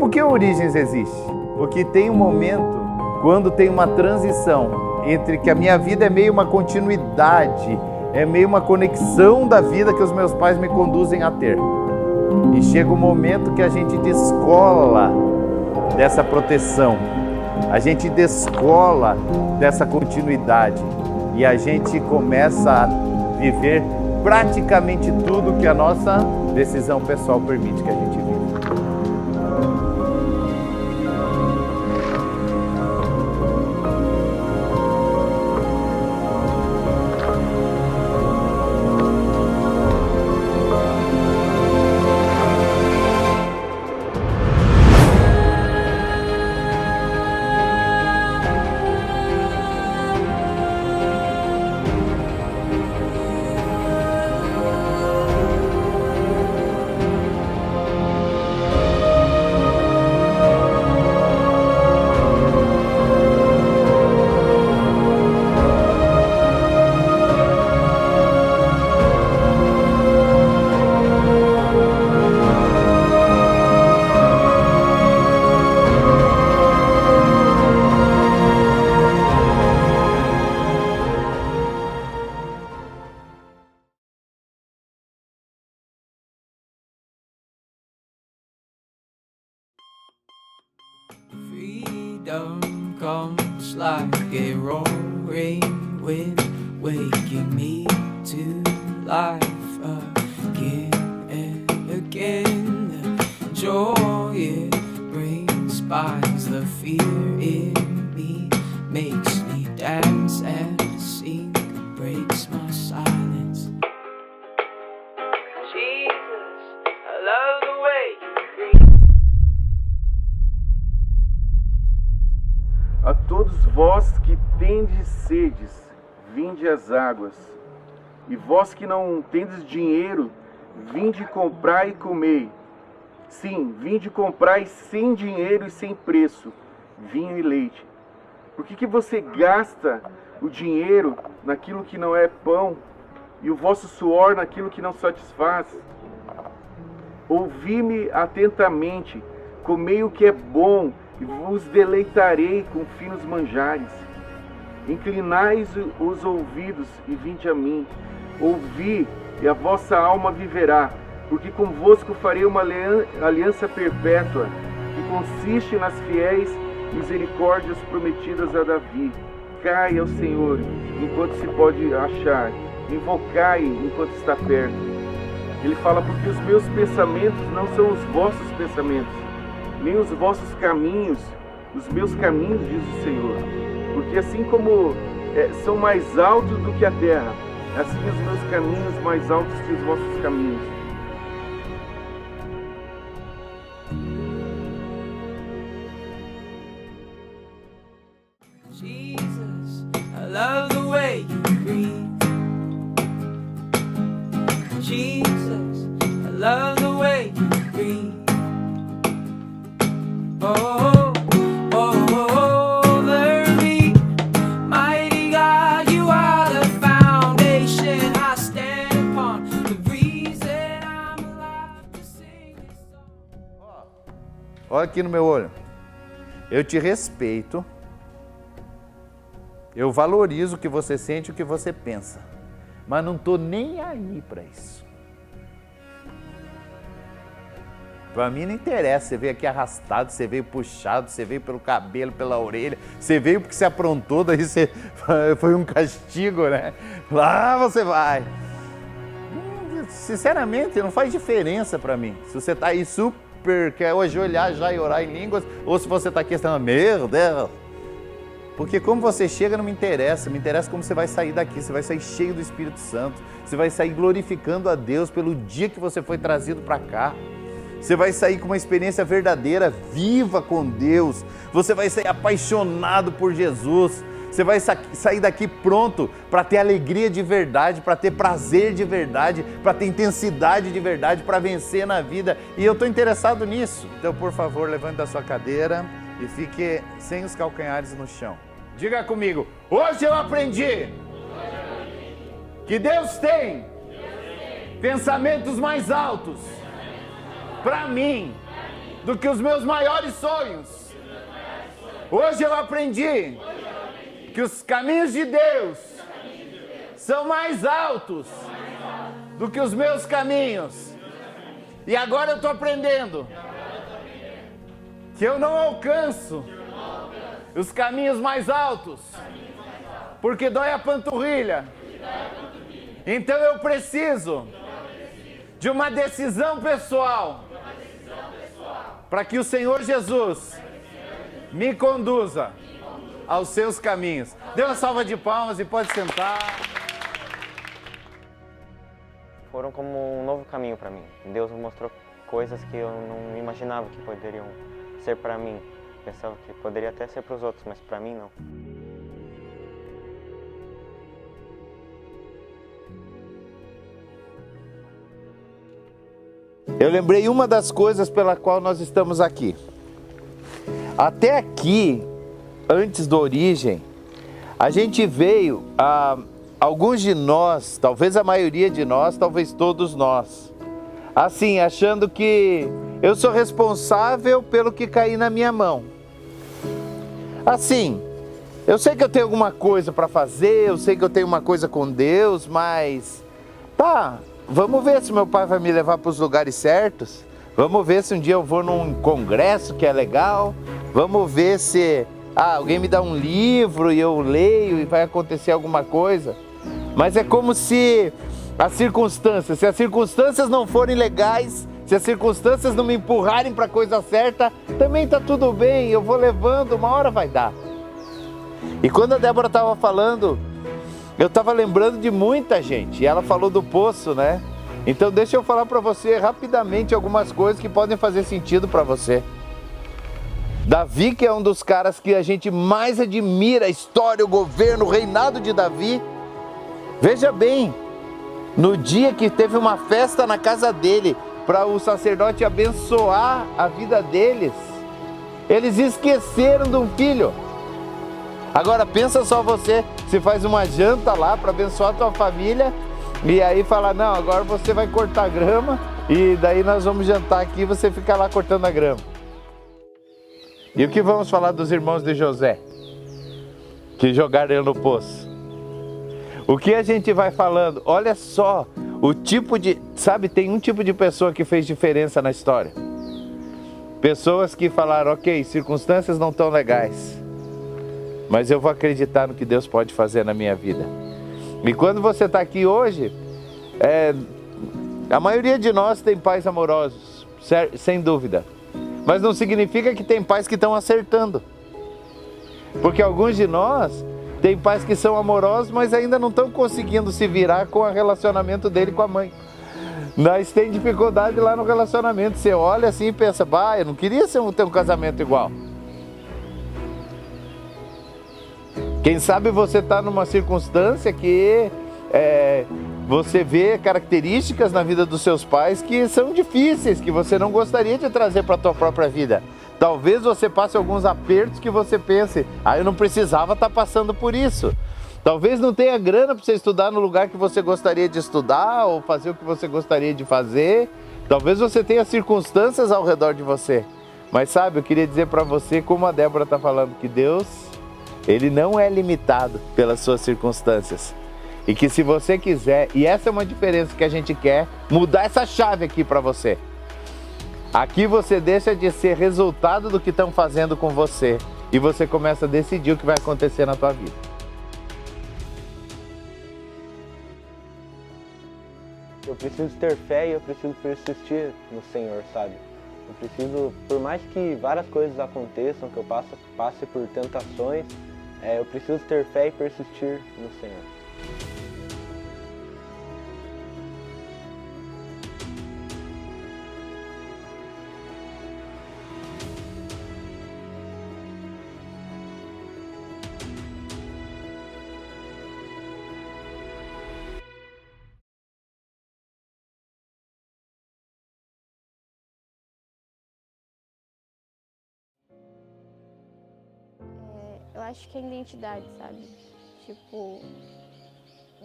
por que Origens existe? Porque tem um momento, quando tem uma transição entre que a minha vida é meio uma continuidade, é meio uma conexão da vida que os meus pais me conduzem a ter. E chega um momento que a gente descola dessa proteção, a gente descola dessa continuidade e a gente começa a viver praticamente tudo que a nossa decisão pessoal permite que a gente viva. Freedom comes like a roaring wind, waking me to life again and again. The joy it brings binds the fear in me, makes me dance and sing, breaks my silence. Jesus, I love the way you breathe. A todos vós que tendes sedes, vinde às águas. E vós que não tendes dinheiro, vinde comprar e comei. Sim, vinde comprar sem dinheiro e sem preço, vinho e leite. Por que você gasta o dinheiro naquilo que não é pão e o vosso suor naquilo que não satisfaz? Ouvi-me atentamente, comei o que é bom, e vos deleitarei com finos manjares. Inclinai os ouvidos e vinde a mim. Ouvi, e a vossa alma viverá, porque convosco farei uma aliança perpétua, que consiste nas fiéis misericórdias prometidas a Davi. Cai ao Senhor, enquanto se pode achar. Invocai, enquanto está perto. Ele fala, porque os meus pensamentos não são os vossos pensamentos, nem os vossos caminhos, os meus caminhos, diz o Senhor. Porque assim como são mais altos do que a terra, assim os meus caminhos mais altos que os vossos caminhos. Jesus, I love the way you breathe. Jesus, I love the way you breathe. Oh, over me, mighty God, you are the foundation I stand upon, the reason I'm alive to sing this song. Olha aqui no meu olho. Eu te respeito. Eu valorizo o que você sente e o que você pensa. Mas não estou nem aí para isso. Para mim não interessa, você veio aqui arrastado, você veio puxado, você veio pelo cabelo, pela orelha, você veio porque você aprontou, daí você foi um castigo, né? Lá você vai. Sinceramente, não faz diferença para mim. Se você está aí super, quer ajoelhar já e orar em línguas, ou se você está aqui estando, meu Deus. Porque como você chega não me interessa como você vai sair daqui, você vai sair cheio do Espírito Santo, você vai sair glorificando a Deus pelo dia que você foi trazido para cá. Você vai sair com uma experiência verdadeira, viva com Deus. Você vai sair apaixonado por Jesus. Você vai sair daqui pronto para ter alegria de verdade, para ter prazer de verdade, para ter intensidade de verdade, para vencer na vida. E eu estou interessado nisso. Então, por favor, levante da sua cadeira e fique sem os calcanhares no chão. Diga comigo, hoje eu aprendi que Deus tem pensamentos mais altos para mim do que os meus maiores sonhos. Hoje eu aprendi que os caminhos de Deus são mais altos do que os meus caminhos. E agora eu estou aprendendo que eu não alcanço os caminhos mais altos, porque dói a panturrilha. Então eu preciso de uma decisão pessoal para que o Senhor Jesus me conduza aos seus caminhos. Dê uma salva de palmas e pode sentar. Foram como um novo caminho para mim. Deus me mostrou coisas que eu não imaginava que poderiam ser para mim. Pensava que poderia até ser para os outros, mas para mim não. Eu lembrei uma das coisas pela qual nós estamos aqui. Até aqui, antes da origem, a gente veio, alguns de nós, talvez a maioria de nós, talvez todos nós, assim, achando que eu sou responsável pelo que cair na minha mão. Assim, eu sei que eu tenho alguma coisa para fazer, eu sei que eu tenho uma coisa com Deus, mas tá, vamos ver se meu pai vai me levar para os lugares certos. Vamos ver se um dia eu vou num congresso que é legal. Vamos ver se alguém me dá um livro e eu leio e vai acontecer alguma coisa. Mas é como se as circunstâncias não forem legais, se as circunstâncias não me empurrarem para a coisa certa, também está tudo bem, eu vou levando, uma hora vai dar. E quando a Débora estava falando, eu estava lembrando de muita gente, e ela falou do poço, né? Então deixa eu falar para você rapidamente algumas coisas que podem fazer sentido para você. Davi, que é um dos caras que a gente mais admira, a história, o governo, o reinado de Davi. Veja bem, no dia que teve uma festa na casa dele, para o sacerdote abençoar a vida deles, eles esqueceram de um filho. Agora pensa só você, se faz uma janta lá para abençoar a tua família, e aí fala, não, agora você vai cortar grama, e daí nós vamos jantar aqui e você fica lá cortando a grama. E o que vamos falar dos irmãos de José, que jogaram ele no poço? O que a gente vai falando? Olha só, o tipo de... Sabe, tem um tipo de pessoa que fez diferença na história. Pessoas que falaram, ok, circunstâncias não tão legais, mas eu vou acreditar no que Deus pode fazer na minha vida. E quando você está aqui hoje, a maioria de nós tem pais amorosos, sem dúvida. Mas não significa que tem pais que estão acertando. Porque alguns de nós tem pais que são amorosos, mas ainda não estão conseguindo se virar com o relacionamento dele com a mãe. Nós tem dificuldade lá no relacionamento. Você olha assim e pensa, bah, eu não queria ter um casamento igual. Quem sabe você está numa circunstância que você vê características na vida dos seus pais que são difíceis, que você não gostaria de trazer para a tua própria vida. Talvez você passe alguns apertos que você pense, eu não precisava estar passando por isso. Talvez não tenha grana para você estudar no lugar que você gostaria de estudar ou fazer o que você gostaria de fazer. Talvez você tenha circunstâncias ao redor de você. Mas sabe, eu queria dizer para você, como a Débora está falando, que Deus, Ele não é limitado pelas suas circunstâncias. E que se você quiser, e essa é uma diferença que a gente quer, mudar essa chave aqui para você. Aqui você deixa de ser resultado do que estão fazendo com você e você começa a decidir o que vai acontecer na tua vida. Eu preciso ter fé e eu preciso persistir no Senhor, sabe? Eu preciso, por mais que várias coisas aconteçam, que eu passe por tentações, eu preciso ter fé e persistir no Senhor. Eu acho que é identidade, sabe? Tipo,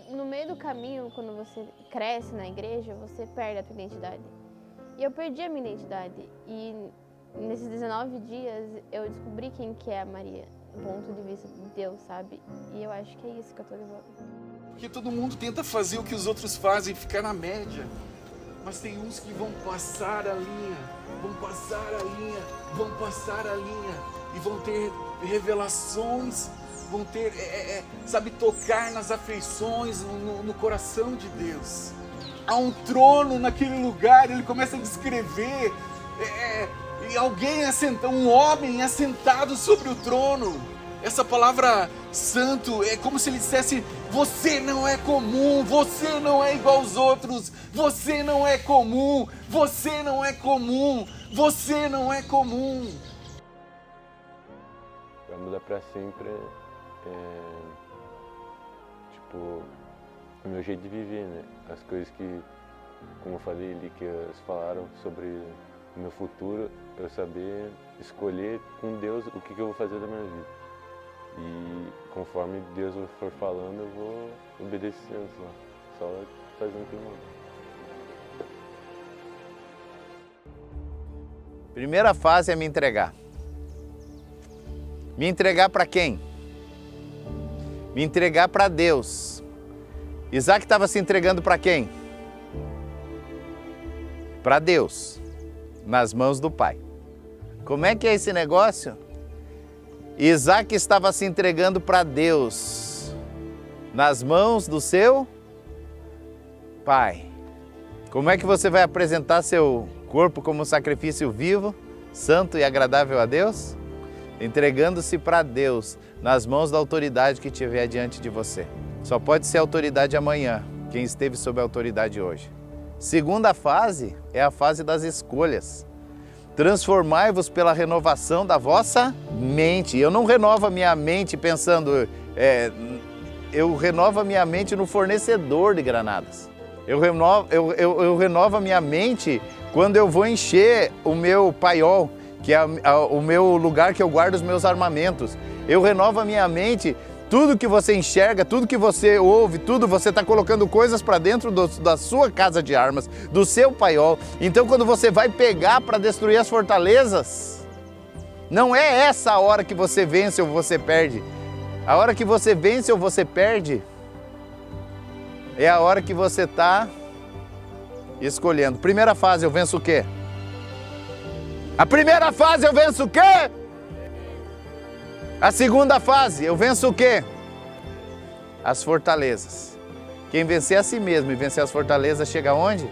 no meio do caminho, quando você cresce na igreja, você perde a tua identidade. E eu perdi a minha identidade. E nesses 19 dias eu descobri quem que é a Maria, do ponto de vista de Deus, sabe? E eu acho que é isso que eu tô levando. Porque todo mundo tenta fazer o que os outros fazem, ficar na média. Mas tem uns que vão passar a linha, vão passar a linha, vão passar a linha. E vão ter revelações, vão ter, sabe, tocar nas afeições, no coração de Deus. Há um trono naquele lugar, ele começa a descrever, e alguém assentado, um homem assentado sobre o trono. Essa palavra santo é como se ele dissesse: você não é comum, você não é igual aos outros, você não é comum, você não é comum, você não é comum. Vai mudar pra sempre, tipo, o meu jeito de viver, né? As coisas que, como eu falei ali, que eles falaram sobre o meu futuro, eu saber escolher com Deus o que eu vou fazer da minha vida. E conforme Deus for falando, eu vou obedecendo só fazendo o que eu mando. Primeira fase é me entregar. Me entregar para quem? Me entregar para Deus. Isaac estava se entregando para quem? Para Deus, nas mãos do pai. Como é que é esse negócio? Isaac estava se entregando para Deus, nas mãos do seu pai. Como é que você vai apresentar seu corpo como sacrifício vivo, santo e agradável a Deus? Entregando-se para Deus, nas mãos da autoridade que estiver diante de você. Só pode ser autoridade amanhã, quem esteve sob a autoridade hoje. Segunda fase é a fase das escolhas. Transformai-vos pela renovação da vossa mente. Eu não renovo a minha mente pensando, eu renovo a minha mente no fornecedor de granadas. Eu renovo a minha mente quando eu vou encher o meu paiol, que é o meu lugar que eu guardo os meus armamentos. Eu renovo a minha mente, tudo que você enxerga, tudo que você ouve, tudo, você está colocando coisas para dentro da sua casa de armas, do seu paiol. Então quando você vai pegar para destruir as fortalezas, não é essa a hora que você vence ou você perde. A hora que você vence ou você perde é a hora que você está escolhendo. Primeira fase, eu venço o quê? A primeira fase eu venço o quê? A segunda fase eu venço o quê? As fortalezas. Quem vencer a si mesmo e vencer as fortalezas chega aonde?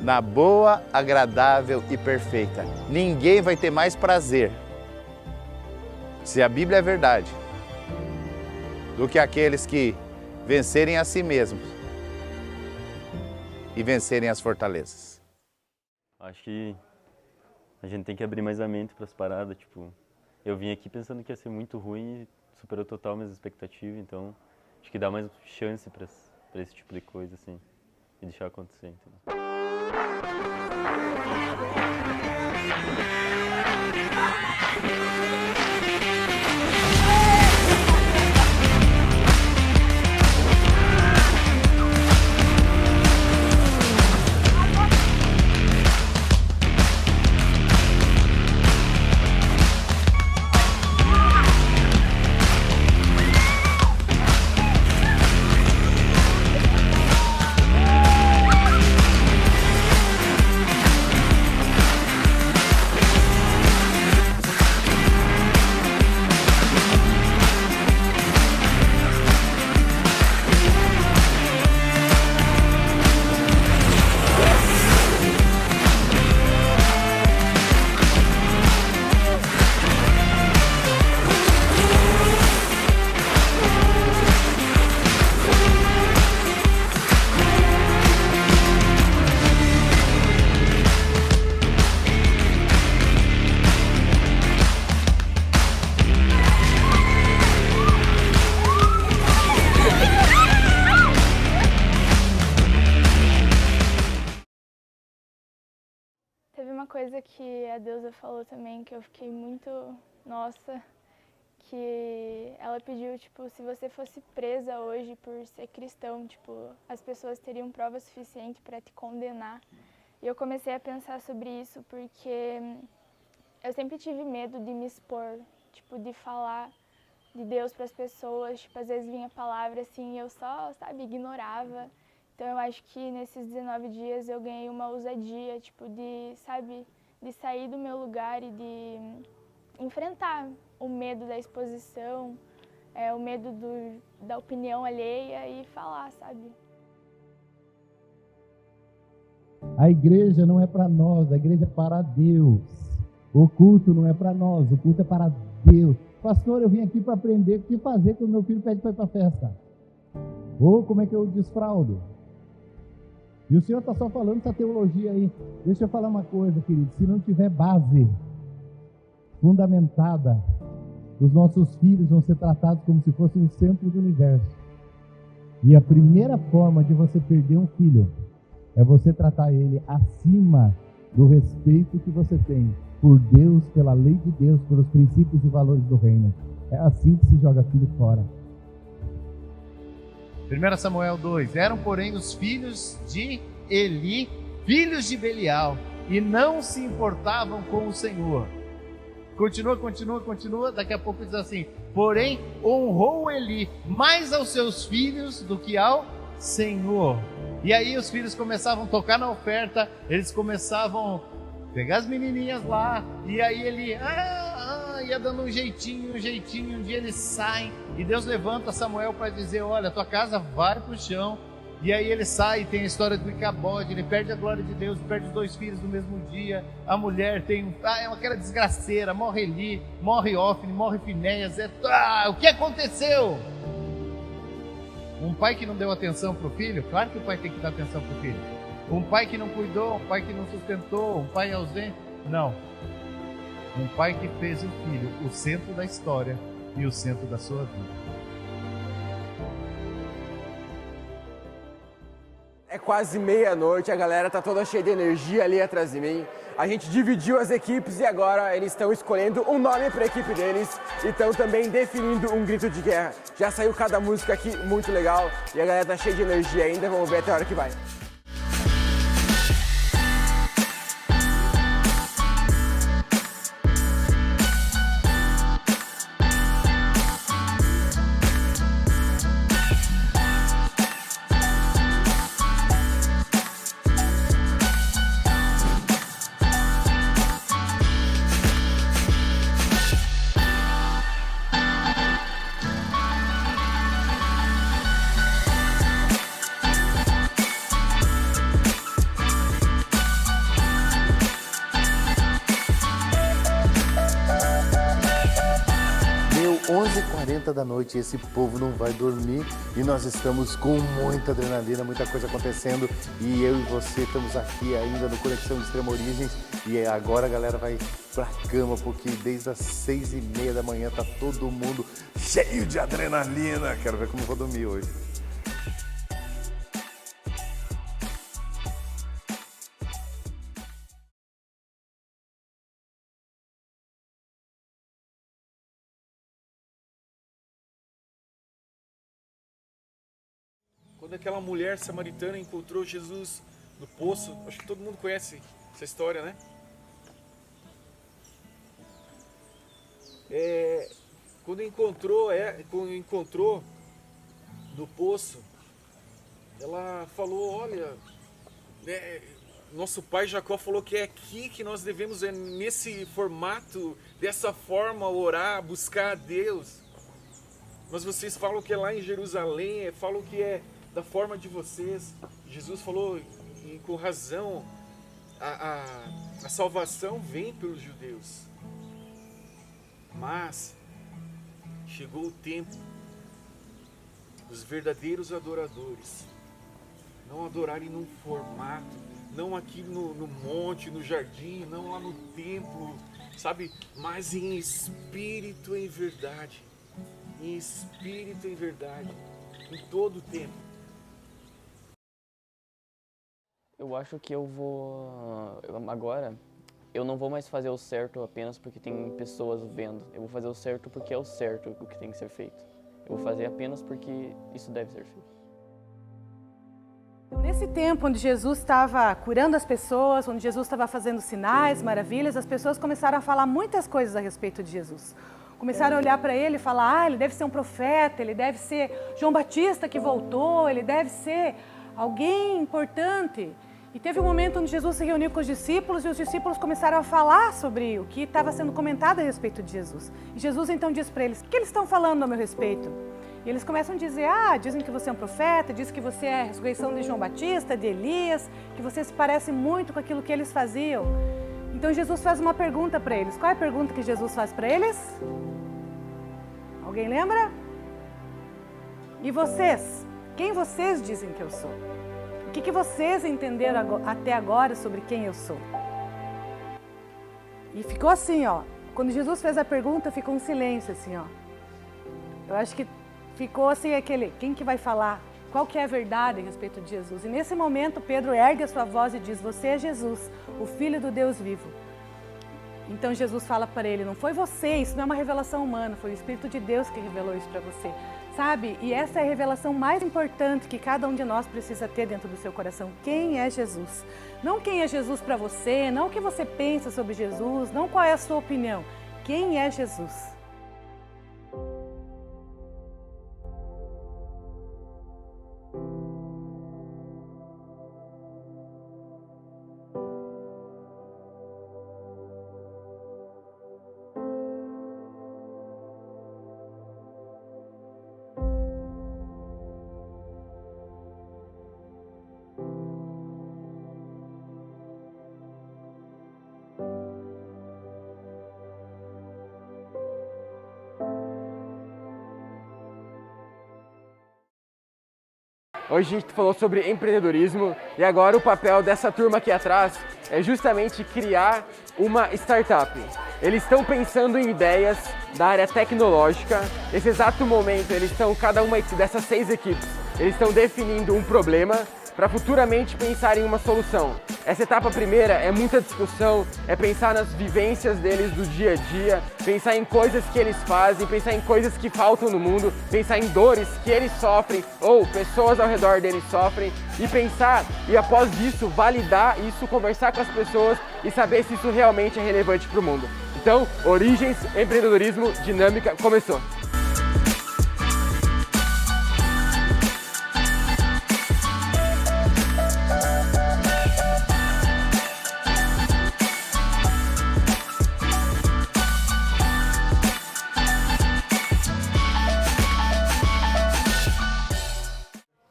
Na boa, agradável e perfeita. Ninguém vai ter mais prazer, se a Bíblia é verdade, do que aqueles que vencerem a si mesmos e vencerem as fortalezas. Acho que a gente tem que abrir mais a mente para as paradas, tipo, eu vim aqui pensando que ia ser muito ruim e superou total minhas expectativas, então acho que dá mais chance para esse tipo de coisa, assim, e deixar acontecer, entendeu? Teve uma coisa que a Deusa falou também, que eu fiquei muito, nossa, que ela pediu, tipo, se você fosse presa hoje por ser cristão, tipo, as pessoas teriam prova suficiente para te condenar. E eu comecei a pensar sobre isso porque eu sempre tive medo de me expor, tipo, de falar de Deus para as pessoas. Tipo, às vezes vinha palavra assim e eu só, sabe, ignorava. Então eu acho que nesses 19 dias eu ganhei uma ousadia, tipo, de, sabe, de sair do meu lugar e de enfrentar o medo da exposição, o medo da opinião alheia e falar, sabe? A igreja não é para nós, a igreja é para Deus. O culto não é para nós, o culto é para Deus. Pastor, eu vim aqui para aprender o que fazer quando meu filho pede para ir para a festa. Ou como é que eu desfraldo? E o Senhor está só falando essa teologia aí. Deixa eu falar uma coisa, querido. Se não tiver base fundamentada, os nossos filhos vão ser tratados como se fossem o centro do universo. E a primeira forma de você perder um filho é você tratar ele acima do respeito que você tem por Deus, pela lei de Deus, pelos princípios e valores do reino. É assim que se joga filho fora. 1 Samuel 2. Eram, porém, os filhos de Eli, filhos de Belial, e não se importavam com o Senhor. Continua. Daqui a pouco diz assim: porém, honrou Eli mais aos seus filhos do que ao Senhor. E aí os filhos começavam a tocar na oferta, eles começavam a pegar as menininhas lá, e aí ele ia dando um jeitinho, um dia eles saem, e Deus levanta Samuel para dizer: olha, tua casa vai pro chão. E aí ele sai, tem a história do Icabode, ele perde a glória de Deus, perde os 2 filhos no mesmo dia, a mulher tem aquela desgraceira, morre Eli, morre Ofni, morre Finéias, o que aconteceu? Um pai que não deu atenção para o filho, claro que o pai tem que dar atenção para o filho. Um pai que não cuidou, um pai que não sustentou, um pai ausente, não. Um pai que fez o filho o centro da história e o centro da sua vida. É quase meia-noite, a galera tá toda cheia de energia ali atrás de mim. A gente dividiu as equipes e agora eles estão escolhendo um nome para a equipe deles e estão também definindo um grito de guerra. Já saiu cada música aqui, muito legal, e a galera tá cheia de energia ainda, vamos ver até a hora que vai. Meu, 11h40 da noite, esse povo não vai dormir e nós estamos com muita adrenalina, muita coisa acontecendo, e eu e você estamos aqui ainda no Conexão de Extrema Origens, e agora a galera vai pra cama, porque desde as 6h30 da manhã tá todo mundo cheio de adrenalina. Quero ver como eu vou dormir hoje. Quando aquela mulher samaritana encontrou Jesus no poço, acho que todo mundo conhece essa história, né? Quando encontrou no poço, ela falou: olha, nosso pai Jacó falou que é aqui que nós devemos, nesse formato, dessa forma, orar, buscar a Deus. Mas vocês falam que é lá em Jerusalém, falam que é da forma de vocês. Jesus falou, e com razão, a salvação vem pelos judeus. Mas chegou o tempo dos verdadeiros adoradores não adorarem num formato, não aqui no monte, no jardim, não lá no templo, sabe? Mas em espírito e em verdade. Em espírito e em verdade. Em todo o tempo. Eu acho que agora, eu não vou mais fazer o certo apenas porque tem pessoas vendo. Eu vou fazer o certo porque é o certo o que tem que ser feito. Eu vou fazer apenas porque isso deve ser feito. Nesse tempo onde Jesus estava curando as pessoas, onde Jesus estava fazendo sinais, maravilhas, as pessoas começaram a falar muitas coisas a respeito de Jesus. Começaram a olhar para ele e falar, ele deve ser um profeta, ele deve ser João Batista que voltou, ele deve ser alguém importante. E teve um momento onde Jesus se reuniu com os discípulos e os discípulos começaram a falar sobre o que estava sendo comentado a respeito de Jesus. E Jesus então disse para eles, o que eles estão falando a meu respeito? E eles começam a dizer, dizem que você é um profeta, dizem que você é a ressurreição de João Batista, de Elias, que você se parece muito com aquilo que eles faziam. Então Jesus faz uma pergunta para eles. Qual é a pergunta que Jesus faz para eles? Alguém lembra? E vocês? Quem vocês dizem que eu sou? O que vocês entenderam até agora sobre quem eu sou? E ficou assim, quando Jesus fez a pergunta, ficou um silêncio assim, Eu acho que ficou assim quem que vai falar? Qual que é a verdade a respeito de Jesus? E nesse momento, Pedro ergue a sua voz e diz, você é Jesus, o Filho do Deus vivo. Então Jesus fala para ele, não foi você, isso não é uma revelação humana, foi o Espírito de Deus que revelou isso para você. Sabe? E essa é a revelação mais importante que cada um de nós precisa ter dentro do seu coração. Quem é Jesus? Não quem é Jesus para você, não o que você pensa sobre Jesus, não qual é a sua opinião. Quem é Jesus? Hoje a gente falou sobre empreendedorismo e agora o papel dessa turma aqui atrás é justamente criar uma startup. Eles estão pensando em ideias da área tecnológica. Nesse exato momento, cada uma dessas 6 equipes, eles estão definindo um problema para futuramente pensar em uma solução. Essa etapa primeira é muita discussão, é pensar nas vivências deles do dia a dia, pensar em coisas que eles fazem, pensar em coisas que faltam no mundo, pensar em dores que eles sofrem ou pessoas ao redor deles sofrem e pensar, e após isso, validar isso, conversar com as pessoas e saber se isso realmente é relevante para o mundo. Então, Origens, Empreendedorismo, Dinâmica, começou!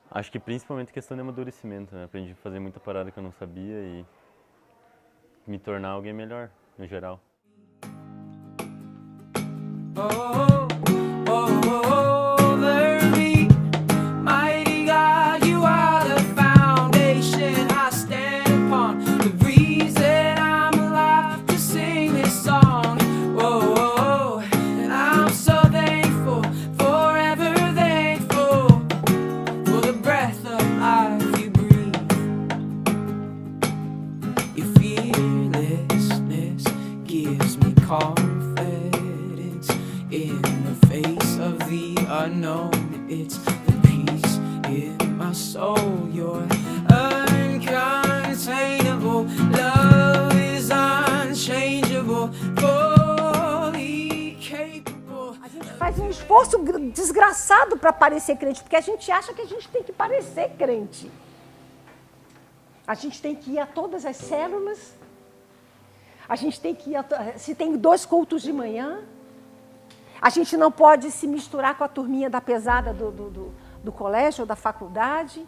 Acho que principalmente questão de amadurecimento, né? Aprendi a fazer muita parada que eu não sabia e me tornar alguém melhor, no geral. Confidence in the face of the unknown. It's the peace in my soul. You're uncontainable. Love is unchangeable. Fully capable. A gente faz um esforço desgraçado para parecer crente, porque a gente acha que a gente tem que parecer crente. A gente tem que ir a todas as células. A gente tem que ir, se tem 2 cultos de manhã, a gente não pode se misturar com a turminha da pesada do colégio ou da faculdade.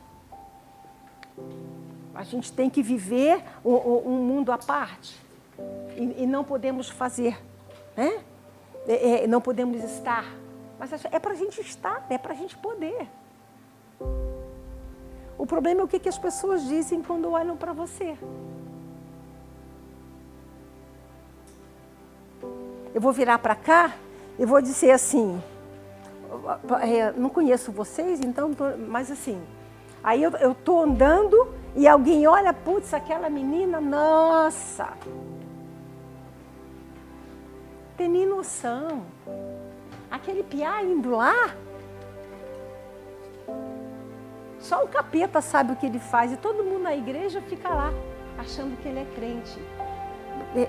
A gente tem que viver um mundo à parte e não podemos fazer, né? Não podemos estar. Mas é para a gente estar, é para a gente poder. O problema é o que as pessoas dizem quando olham para você. Eu vou virar para cá e vou dizer assim, não conheço vocês, então, mas assim, aí eu estou andando e alguém olha, putz, aquela menina, nossa, tem nem noção, aquele piá indo lá, Só o capeta sabe o que ele faz e todo mundo na igreja fica lá, achando que ele é crente.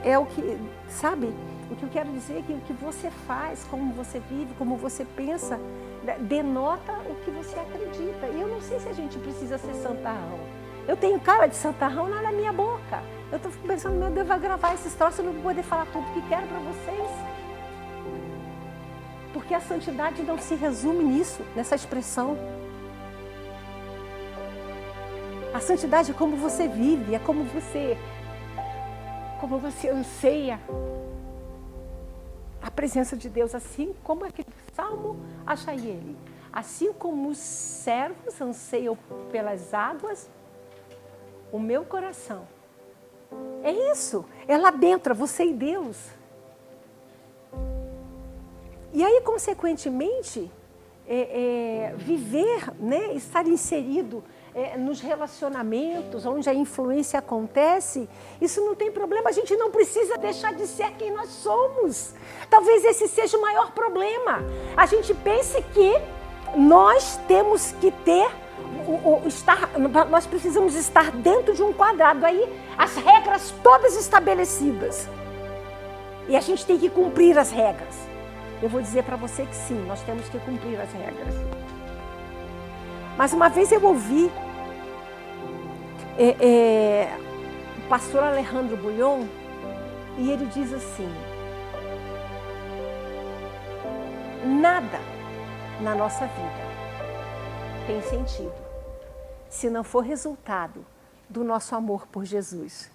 É o que, sabe? O que eu quero dizer é que o que você faz, como você vive, como você pensa, denota o que você acredita. E eu não sei se a gente precisa ser santarrão. Eu tenho cara de santarrão lá na minha boca. Eu estou pensando, meu Deus, vai gravar esses troços, eu não vou poder falar tudo que quero para vocês. Porque a santidade não se resume nisso, nessa expressão. A santidade é como você vive, é como você anseia a presença de Deus, assim como aquele salmo achai ele. Assim como os servos anseiam pelas águas, o meu coração. É isso, é lá dentro, é você e Deus. E aí, consequentemente, viver, né, estar inserido nos relacionamentos, onde a influência acontece, isso não tem problema, a gente não precisa deixar de ser quem nós somos. Talvez esse seja o maior problema. A gente pense que nós temos que nós precisamos estar dentro de um quadrado, aí as regras todas estabelecidas. E a gente tem que cumprir as regras. Eu vou dizer para você que sim, nós temos que cumprir as regras. Mas uma vez eu ouvi o pastor Alejandro Bulhon, e ele diz assim: nada na nossa vida tem sentido se não for resultado do nosso amor por Jesus.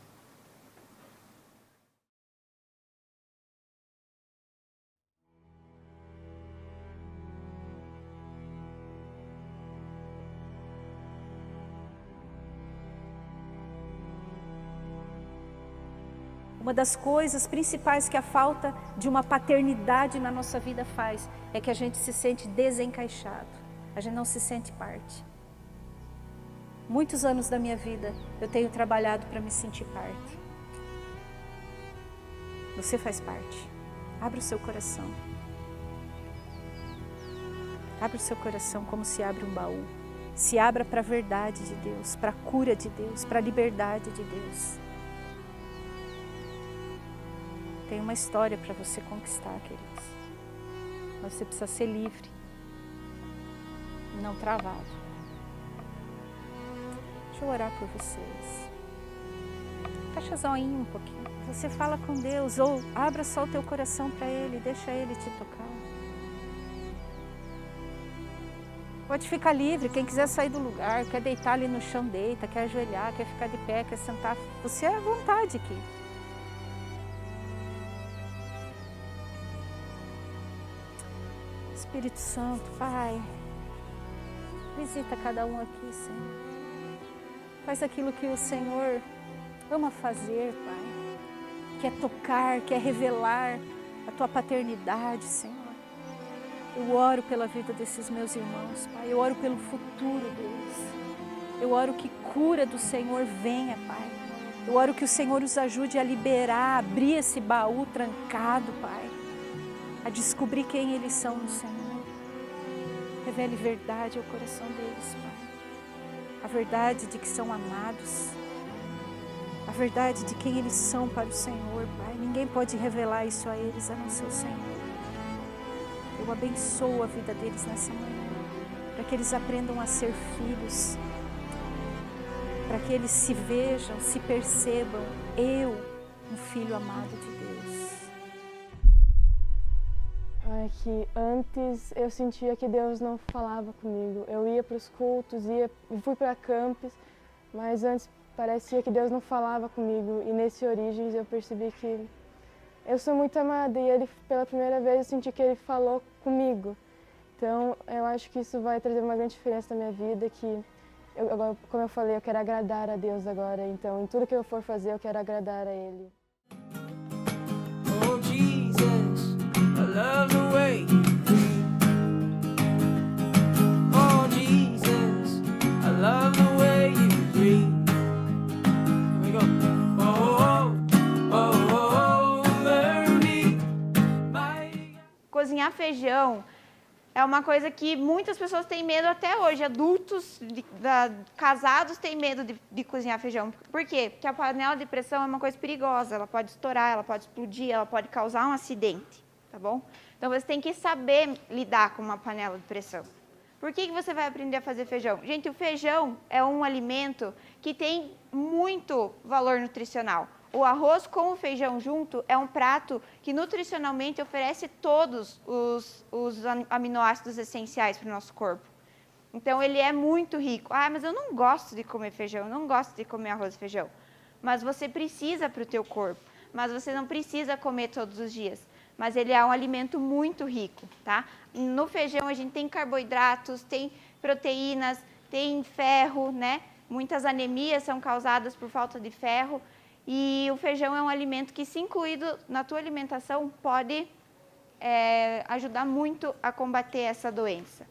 Uma das coisas principais que a falta de uma paternidade na nossa vida faz é que a gente se sente desencaixado, a gente não se sente parte. Muitos anos da minha vida eu tenho trabalhado para me sentir parte. Você faz parte. Abre o seu coração. Abre o seu coração como se abre um baú. Se abra para a verdade de Deus, para a cura de Deus, para a liberdade de Deus. Tem uma história para você conquistar, queridos. Mas você precisa ser livre, não travado. Deixa eu orar por vocês. Fecha os olhinhos um pouquinho. Você fala com Deus, ou abra só o teu coração para Ele, deixa Ele te tocar. Pode ficar livre, quem quiser sair do lugar, quer deitar ali no chão, deita, quer ajoelhar, quer ficar de pé, quer sentar, você é à vontade aqui. Espírito Santo, Pai, visita cada um aqui, Senhor. Faz aquilo que o Senhor ama fazer, Pai. Quer tocar, quer revelar a Tua paternidade, Senhor. Eu oro pela vida desses meus irmãos, Pai. Eu oro pelo futuro deles. Eu oro que cura do Senhor venha, Pai. Eu oro que o Senhor os ajude a liberar, a abrir esse baú trancado, Pai. A descobrir quem eles são no Senhor. Revele verdade ao coração deles, Pai. A verdade de que são amados. A verdade de quem eles são para o Senhor, Pai. Ninguém pode revelar isso a eles, a não ser o Senhor. Eu abençoo a vida deles nessa manhã. Para que eles aprendam a ser filhos. Para que eles se vejam, se percebam. Eu, um filho amado de Deus. É que antes eu sentia que Deus não falava comigo. Eu ia para os cultos, fui para campos, mas antes parecia que Deus não falava comigo. E nesse Origens eu percebi que eu sou muito amada e Ele, pela primeira vez, eu senti que Ele falou comigo. Então eu acho que isso vai trazer uma grande diferença na minha vida, que agora, como eu falei, eu quero agradar a Deus agora. Então em tudo que eu for fazer eu quero agradar a Ele. Oh Jesus, I love the way you breathe. Oh Jesus, I love the way you breathe. Here we go. Oh, oh, oh, oh, learn me. Cozinhar feijão É uma coisa que muitas pessoas têm medo até hoje. Adultos, casados, têm medo de cozinhar feijão. Por quê? Porque a panela de pressão é uma coisa perigosa. Ela pode estourar, ela pode explodir, ela pode causar um acidente, tá bom? Então, você tem que saber lidar com uma panela de pressão. Por que você vai aprender a fazer feijão? Gente, o feijão é um alimento que tem muito valor nutricional. O arroz com o feijão junto é um prato que nutricionalmente oferece todos os aminoácidos essenciais para o nosso corpo. Então, ele é muito rico. Ah, mas eu não gosto de comer feijão, eu não gosto de comer arroz e feijão. Mas você precisa para o teu corpo. Mas você não precisa comer todos os dias. Mas ele é um alimento muito rico, tá? No feijão a gente tem carboidratos, tem proteínas, tem ferro, né? Muitas anemias são causadas por falta de ferro. E o feijão é um alimento que, se incluído na tua alimentação, pode ajudar muito a combater essa doença.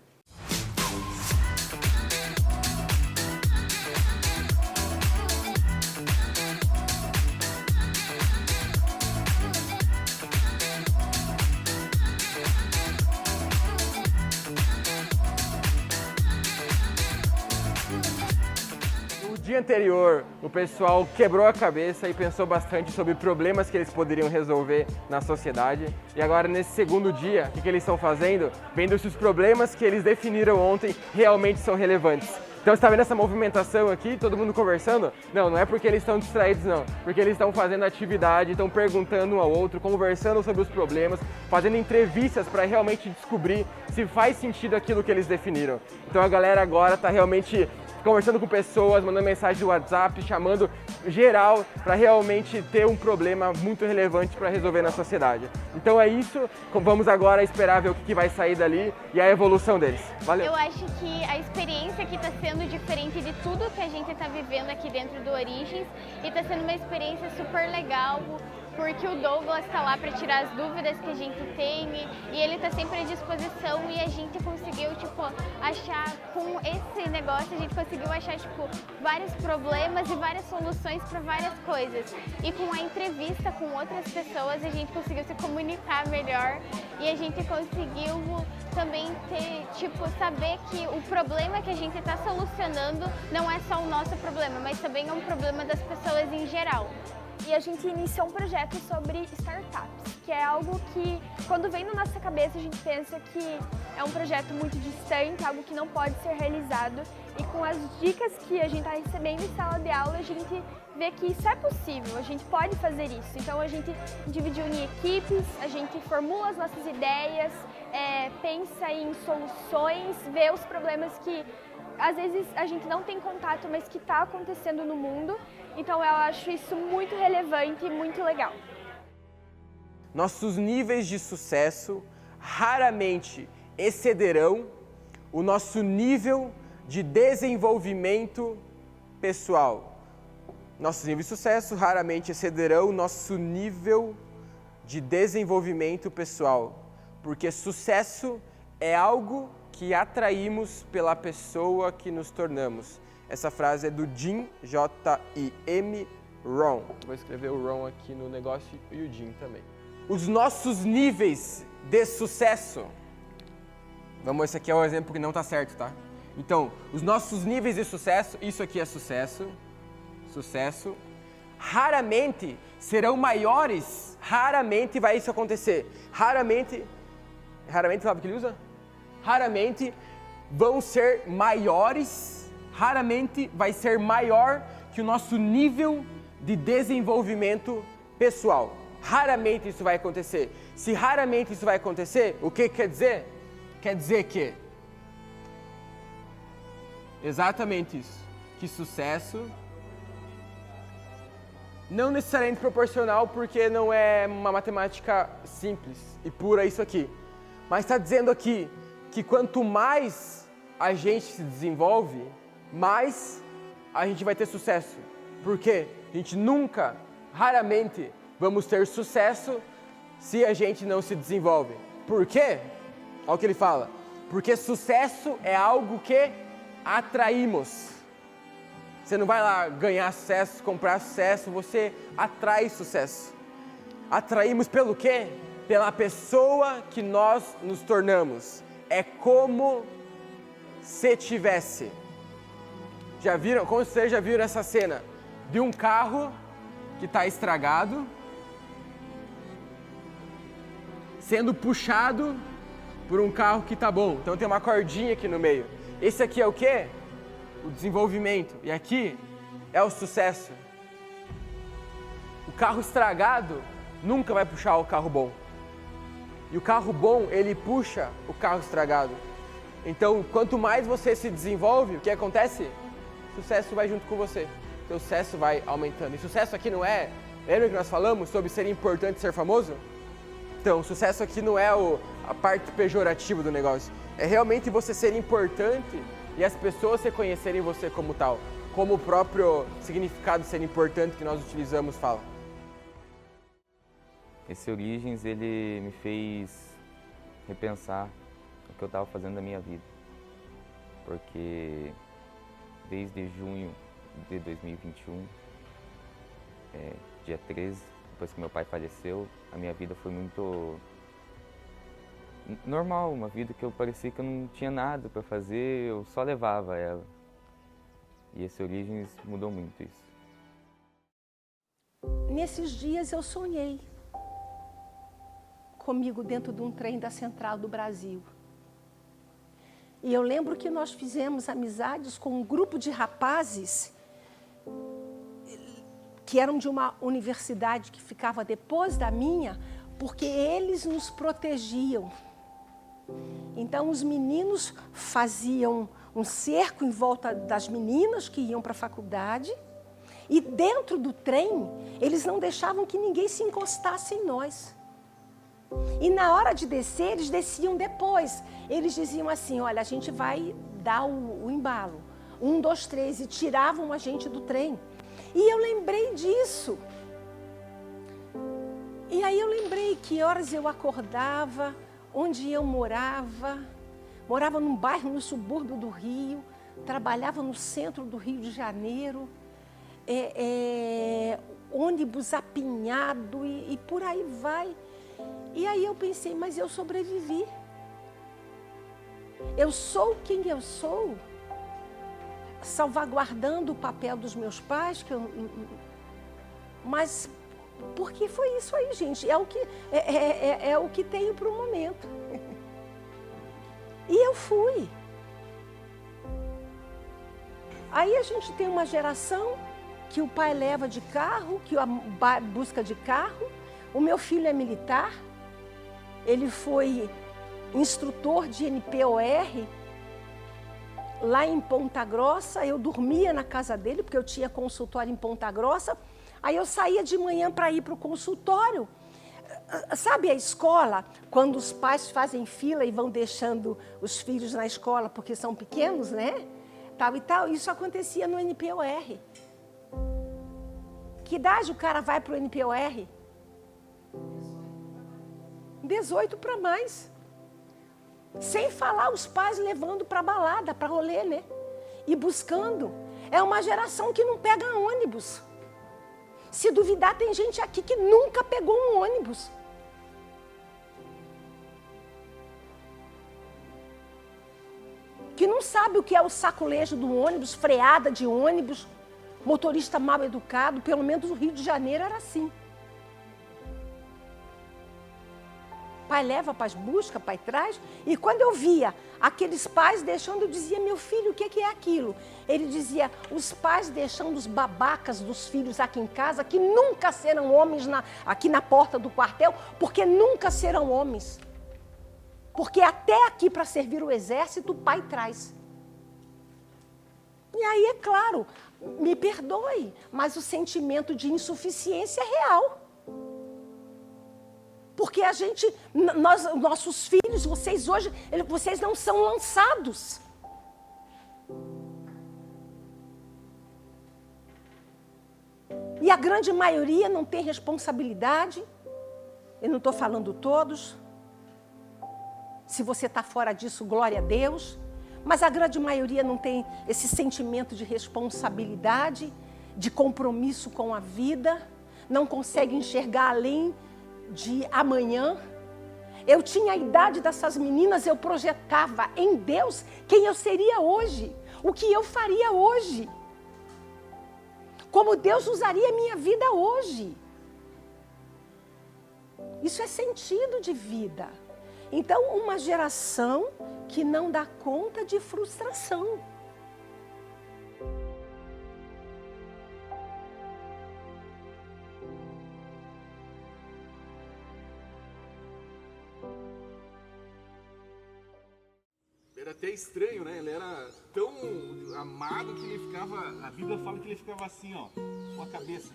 No dia anterior, o pessoal quebrou a cabeça e pensou bastante sobre problemas que eles poderiam resolver na sociedade. E agora, nesse segundo dia, o que eles estão fazendo? Vendo se os problemas que eles definiram ontem realmente são relevantes. Então, você está vendo essa movimentação aqui, todo mundo conversando? Não, não é porque eles estão distraídos, não. Porque eles estão fazendo atividade, estão perguntando um ao outro, conversando sobre os problemas, fazendo entrevistas para realmente descobrir se faz sentido aquilo que eles definiram. Então, a galera agora está realmente conversando com pessoas, mandando mensagem no WhatsApp, chamando geral para realmente ter um problema muito relevante para resolver na sociedade. Então é isso, vamos agora esperar ver o que vai sair dali e a evolução deles. Valeu! Eu acho que a experiência aqui está sendo diferente de tudo que a gente está vivendo aqui dentro do Origens e está sendo uma experiência super legal, porque o Douglas está lá para tirar as dúvidas que a gente tem e ele está sempre à disposição e a gente conseguiu, achar com esse negócio, a gente conseguiu achar, vários problemas e várias soluções para várias coisas. E com a entrevista com outras pessoas, a gente conseguiu se comunicar melhor e a gente conseguiu também ter, saber que o problema que a gente está solucionando não é só o nosso problema, mas também é um problema das pessoas em geral. E a gente iniciou um projeto sobre startups, que é algo que, quando vem na nossa cabeça, a gente pensa que é um projeto muito distante, algo que não pode ser realizado. E com as dicas que a gente está recebendo em sala de aula, a gente vê que isso é possível, a gente pode fazer isso. Então a gente dividiu em equipes, a gente formula as nossas ideias, pensa em soluções, vê os problemas que às vezes a gente não tem contato, mas que está acontecendo no mundo. Então eu acho isso muito relevante e muito legal. Nossos níveis de sucesso raramente excederão o nosso nível de desenvolvimento pessoal. Nossos níveis de sucesso raramente excederão o nosso nível de desenvolvimento pessoal, porque sucesso é algo que atraímos pela pessoa que nos tornamos. Essa frase é do Jim, J-I-M, Rohn. Vou escrever o Rohn aqui no negócio e o Jim também. Os nossos níveis de sucesso. Esse aqui é um exemplo que não está certo, tá? Então, os nossos níveis de sucesso, isso aqui é sucesso, raramente serão maiores, raramente vai isso acontecer. Raramente sabe o que ele usa? Raramente vão ser maiores, raramente vai ser maior que o nosso nível de desenvolvimento pessoal. Raramente isso vai acontecer. Se raramente isso vai acontecer, o que quer dizer? Quer dizer que exatamente isso, que sucesso não necessariamente proporcional, porque não é uma matemática simples e pura isso aqui, mas está dizendo aqui que quanto mais a gente se desenvolve, mais a gente vai ter sucesso. Por quê? A gente nunca, raramente, vamos ter sucesso se a gente não se desenvolve. Por quê? Olha o que ele fala. Porque sucesso é algo que atraímos. Você não vai lá ganhar sucesso, comprar sucesso, você atrai sucesso. Atraímos pelo quê? Pela pessoa que nós nos tornamos. é como se tivesse. Já viram? Como vocês já viram essa cena? De um carro que está estragado, sendo puxado por um carro que está bom. Então tem uma cordinha aqui no meio. Esse aqui é o quê? O desenvolvimento. E aqui é o sucesso. O carro estragado nunca vai puxar o carro bom. E o carro bom, ele puxa o carro estragado. Então, quanto mais você se desenvolve, o que acontece? O sucesso vai junto com você. O seu sucesso vai aumentando. E sucesso aqui não é... Lembra que nós falamos sobre ser importante e ser famoso? Então, o sucesso aqui não é a parte pejorativa do negócio. É realmente você ser importante e as pessoas reconhecerem você como tal. Como o próprio significado de ser importante que nós utilizamos fala. Esse Origens, ele me fez repensar o que eu estava fazendo da minha vida. Porque desde junho de 2021, dia 13, depois que meu pai faleceu, a minha vida foi muito normal, uma vida que eu parecia que eu não tinha nada para fazer, eu só levava ela. E esse Origens mudou muito isso. Nesses dias eu sonhei comigo dentro de um trem da Central do Brasil. E eu lembro que nós fizemos amizades com um grupo de rapazes que eram de uma universidade que ficava depois da minha, porque eles nos protegiam. Então os meninos faziam um cerco em volta das meninas que iam para a faculdade e dentro do trem eles não deixavam que ninguém se encostasse em nós. E na hora de descer, eles desciam depois. Eles diziam assim, olha, a gente vai dar o embalo. 1, 2, 3, e tiravam a gente do trem. E eu lembrei disso. E aí eu lembrei que horas eu acordava, onde eu morava. Morava num bairro no subúrbio do Rio, trabalhava no centro do Rio de Janeiro, ônibus apinhado e por aí vai. E aí eu pensei, mas eu sobrevivi. Eu sou quem eu sou, salvaguardando o papel dos meus pais, mas porque foi isso aí, gente. É o que tenho para o momento. E eu fui. Aí a gente tem uma geração que o pai leva de carro, que busca de carro. O meu filho é militar. Ele foi instrutor de NPOR lá em Ponta Grossa. Eu dormia na casa dele, porque eu tinha consultório em Ponta Grossa. Aí eu saía de manhã para ir para o consultório. Sabe a escola, quando os pais fazem fila e vão deixando os filhos na escola porque são pequenos, né? Tal e tal. Isso acontecia no NPOR. Que idade o cara vai para o NPOR? 18 para mais. Sem falar os pais levando para balada, para rolê, né? E buscando. É uma geração que não pega ônibus. Se duvidar, tem gente aqui que nunca pegou um ônibus. Que não sabe o que é o sacolejo do ônibus, freada de ônibus, motorista mal educado. Pelo menos no Rio de Janeiro era assim. Pai leva, pai busca, pai traz. E quando eu via aqueles pais deixando, eu dizia, meu filho, o que é aquilo? Ele dizia, os pais deixando os babacas dos filhos aqui em casa, que nunca serão homens aqui na porta do quartel, porque nunca serão homens. Porque até aqui para servir o exército, o pai traz. E aí, é claro, me perdoe, mas o sentimento de insuficiência é real. Porque a gente, nossos filhos, vocês hoje, vocês não são lançados. E a grande maioria não tem responsabilidade. Eu não estou falando todos. Se você está fora disso, glória a Deus. Mas a grande maioria não tem esse sentimento de responsabilidade, de compromisso com a vida. Não consegue enxergar além de amanhã. Eu tinha a idade dessas meninas, eu projetava em Deus quem eu seria hoje, o que eu faria hoje, como Deus usaria a minha vida hoje. Isso é sentido de vida. Então, uma geração que não dá conta de frustração. Era até estranho, né? Ele era tão amado que ele ficava... A Bíblia fala que ele ficava assim, ó, com a cabeça.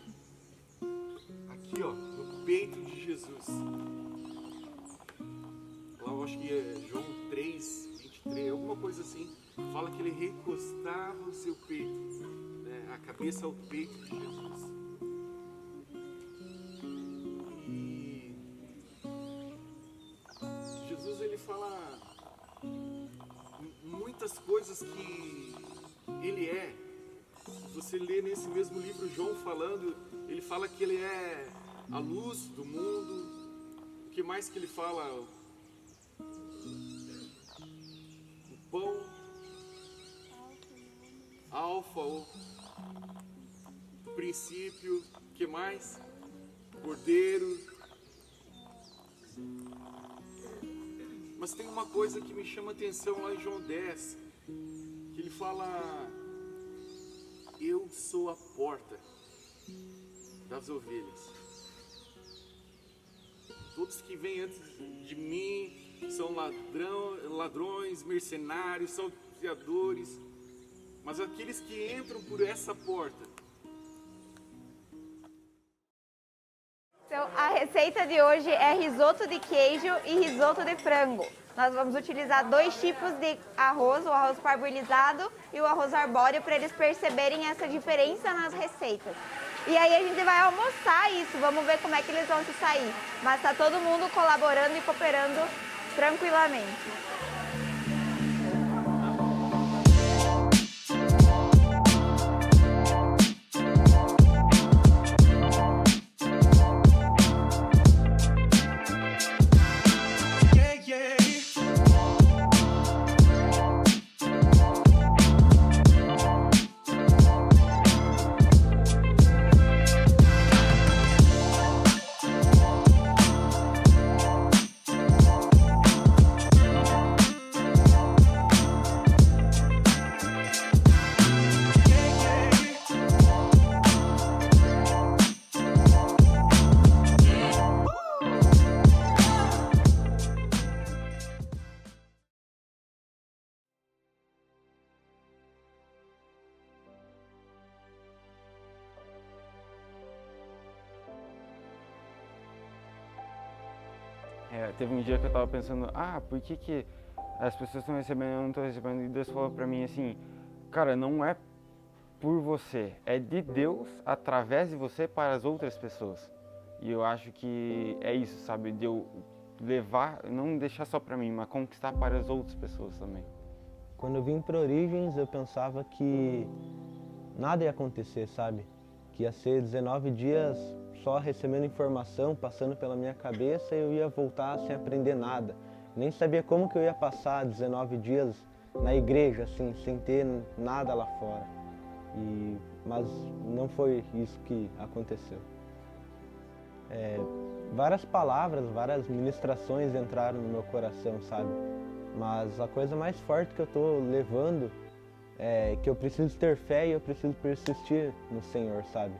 Aqui, ó, no peito de Jesus. Lá eu acho que é João 3, 23, alguma coisa assim. Fala que ele recostava o seu peito, né? A cabeça ao peito de Jesus. E Jesus, ele fala muitas coisas que ele é. Você lê nesse mesmo livro João falando, ele fala que ele é a luz do mundo. O que mais que ele fala? O pão, alfa, o princípio, o que mais? Cordeiro. Mas tem uma coisa que me chama a atenção lá em João 10, que ele fala: eu sou a porta das ovelhas. Todos que vêm antes de mim são ladrões, mercenários, salteadores, mas aqueles que entram por essa porta. Então, a receita de hoje é risoto de queijo e risoto de frango. Nós vamos utilizar 2 tipos de arroz, o arroz parboilizado e o arroz arbóreo, para eles perceberem essa diferença nas receitas. E aí a gente vai almoçar isso, vamos ver como é que eles vão se sair. Mas está todo mundo colaborando e cooperando tranquilamente. Teve um dia que eu tava pensando, por que as pessoas estão recebendo e eu não estou recebendo? E Deus falou pra mim assim, cara, não é por você, é de Deus através de você para as outras pessoas. E eu acho que é isso, sabe, de eu levar, não deixar só pra mim, mas conquistar para as outras pessoas também. Quando eu vim para Origens, eu pensava que nada ia acontecer, sabe? Que ia ser 19 dias só recebendo informação, passando pela minha cabeça, e eu ia voltar sem aprender nada. Nem sabia como que eu ia passar 19 dias na igreja, assim, sem ter nada lá fora. Mas não foi isso que aconteceu. Várias palavras, várias ministrações entraram no meu coração, sabe? Mas a coisa mais forte que eu estou levando é que eu preciso ter fé e eu preciso persistir no Senhor, sabe?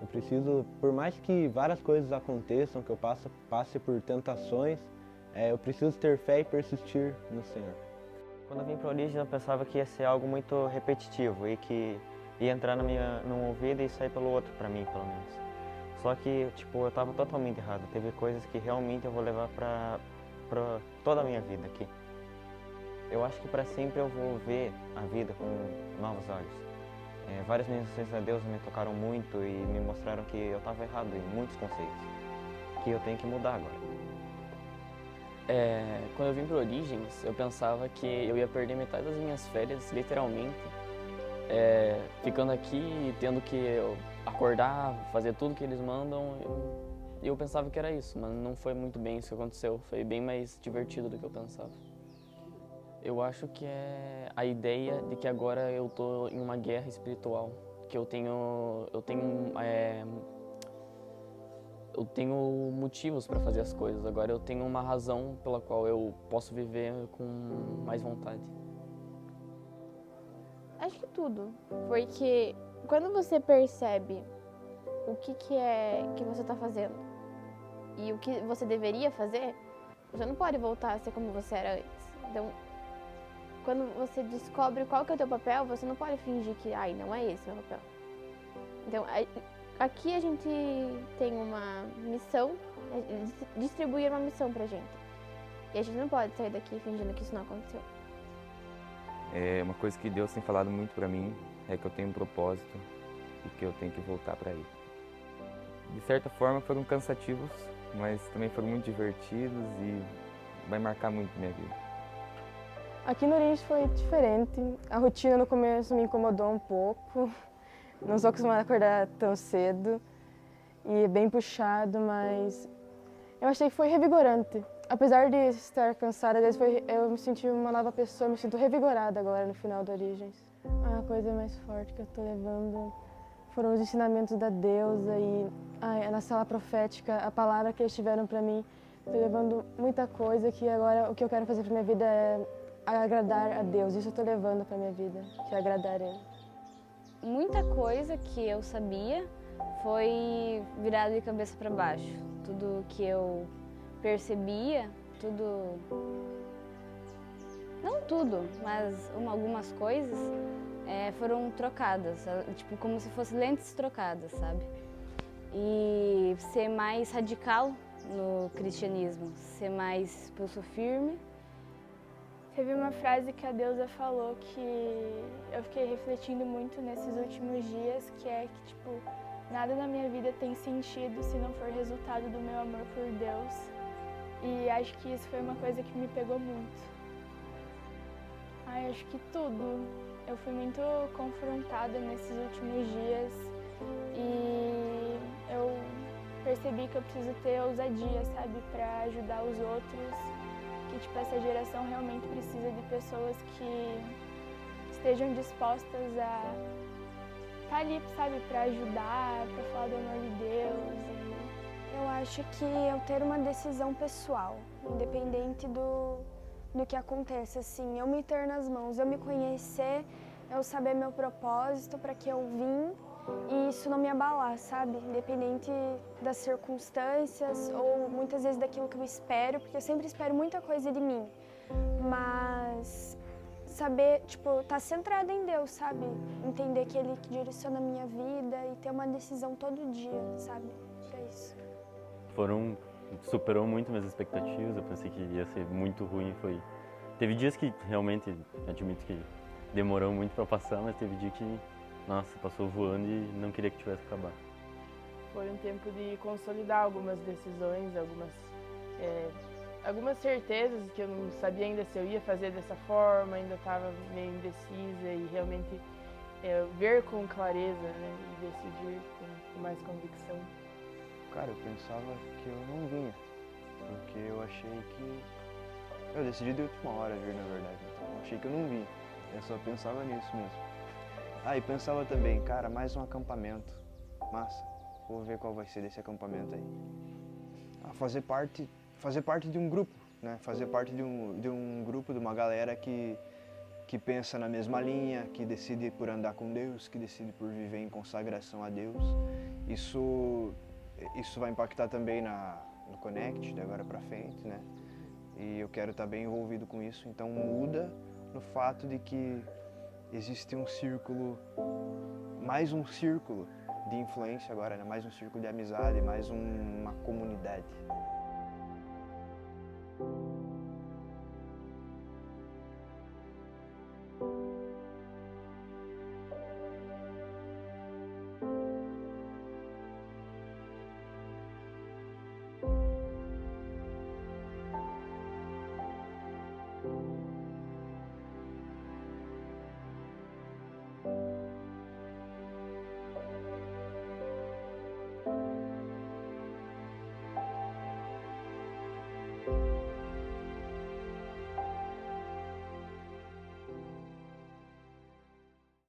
Eu preciso, por mais que várias coisas aconteçam, que eu passe por tentações, eu preciso ter fé e persistir no Senhor. Quando eu vim para a Origem, eu pensava que ia ser algo muito repetitivo e que ia entrar num ouvido e sair pelo outro, para mim, pelo menos. Só que, eu estava totalmente errado. Teve coisas que realmente eu vou levar para toda a minha vida aqui. Eu acho que para sempre eu vou ver a vida com novos olhos. Várias ministrações a Deus me tocaram muito e me mostraram que eu estava errado em muitos conceitos, que eu tenho que mudar agora. Quando eu vim para Origens, eu pensava que eu ia perder metade das minhas férias, literalmente, ficando aqui e tendo que acordar, fazer tudo que eles mandam. eu pensava que era isso, mas não foi muito bem isso que aconteceu. Foi bem mais divertido do que eu pensava. Eu acho que é a ideia de que agora eu tô em uma guerra espiritual, que eu tenho motivos para fazer as coisas. Agora eu tenho uma razão pela qual eu posso viver com mais vontade. Acho que tudo, porque quando você percebe o que é que você está fazendo e o que você deveria fazer, você não pode voltar a ser como você era antes. Então, quando você descobre qual que é o teu papel, você não pode fingir que, não é esse o meu papel. Então, aqui a gente tem uma missão, distribuir uma missão pra gente. E a gente não pode sair daqui fingindo que isso não aconteceu. Uma coisa que Deus tem falado muito pra mim é que eu tenho um propósito e que eu tenho que voltar pra Ele. De certa forma foram cansativos, mas também foram muito divertidos e vai marcar muito minha vida. Aqui no Oriente foi diferente. A rotina no começo me incomodou um pouco. Não sou acostumada a acordar tão cedo e é bem puxado, mas eu achei que foi revigorante. Apesar de estar cansada, eu me senti uma nova pessoa, me sinto revigorada agora no final do Origens. A coisa mais forte que eu estou levando foram os ensinamentos da deusa e na sala profética, a palavra que eles tiveram para mim. Estou levando muita coisa que agora o que eu quero fazer para minha vida é agradar a Deus. Isso eu estou levando para minha vida, que é agradar Ele. Muita coisa que eu sabia foi virado de cabeça para baixo. Tudo que eu percebia, não tudo, mas algumas coisas foram trocadas, tipo como se fossem lentes trocadas, sabe? E ser mais radical no cristianismo, ser mais pulso firme. Teve uma frase que a deusa falou que eu fiquei refletindo muito nesses últimos dias, que é que, tipo, nada na minha vida tem sentido se não for resultado do meu amor por Deus. E acho que isso foi uma coisa que me pegou muito. Acho que tudo. Eu fui muito confrontada nesses últimos dias e eu percebi que eu preciso ter ousadia, sabe, para ajudar os outros. Que, tipo, essa geração realmente precisa de pessoas que estejam dispostas a estar ali, sabe, para ajudar, para falar do amor de Deus. Eu acho que eu ter uma decisão pessoal, independente do que aconteça, assim, eu me ter nas mãos, eu me conhecer, eu saber meu propósito, para que eu vim e isso não me abalar, sabe? Independente das circunstâncias ou muitas vezes daquilo que eu espero, porque eu sempre espero muita coisa de mim, mas saber, tipo, estar centrada em Deus, sabe? Entender que Ele direciona a minha vida e ter uma decisão todo dia, sabe? É isso. Superou muito minhas expectativas, eu pensei que ia ser muito ruim, teve dias que realmente, admito que demorou muito para passar, mas teve dia que, nossa, passou voando e não queria que tivesse acabado. Foi um tempo de consolidar algumas decisões, algumas certezas que eu não sabia ainda se eu ia fazer dessa forma, ainda estava meio indecisa e realmente ver com clareza, né, e decidir com mais convicção. Cara, eu pensava que eu não vinha, porque eu achei que... Eu decidi de última hora vir, na verdade, então eu achei que eu não vinha. Eu só pensava nisso mesmo. E pensava também, cara, mais um acampamento. Massa, vou ver qual vai ser desse acampamento aí. Fazer parte de um grupo, né? Fazer parte de um grupo, de uma galera que pensa na mesma linha, que decide por andar com Deus, que decide por viver em consagração a Deus. Isso vai impactar também no Connect, de agora pra frente, né? E eu quero estar bem envolvido com isso, então muda no fato de que existe um círculo, mais um círculo de influência agora, né? Mais um círculo de amizade, mais uma comunidade.